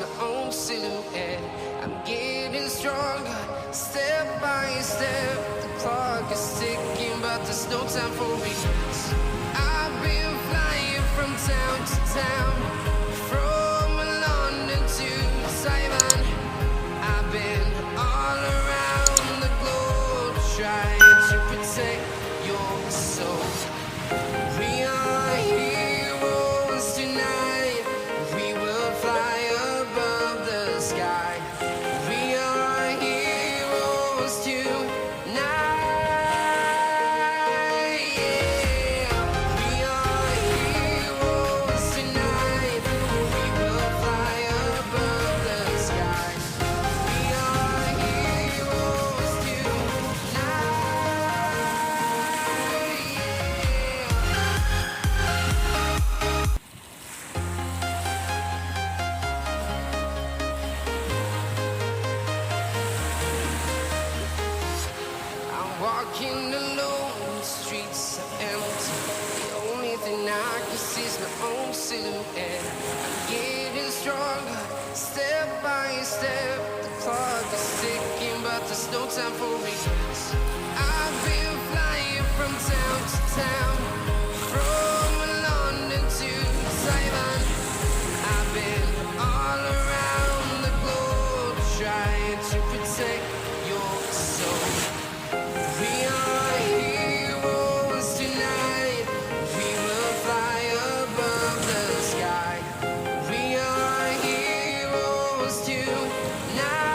my own silhouette. I'm getting stronger, step by step. The clock is ticking, but there's no time for me. I've been flying from town to town, from London to Taiwan. I've been all around the globe trying to protect your soul. We are heroes tonight. We will fly above the sky. We are heroes tonight. Yeah. We are heroes tonight. We will fly above the sky. We are heroes tonight. I'm walking alone, the streets are empty. The only thing I can see is my own silhouette. I'm getting stronger, step by step. The clock is ticking, but there's no time for me. I've been flying from town to town, from London to Taiwan. I've been all around the globe trying to protect your soul. We are heroes tonight. We will fly above the sky. We are heroes tonight.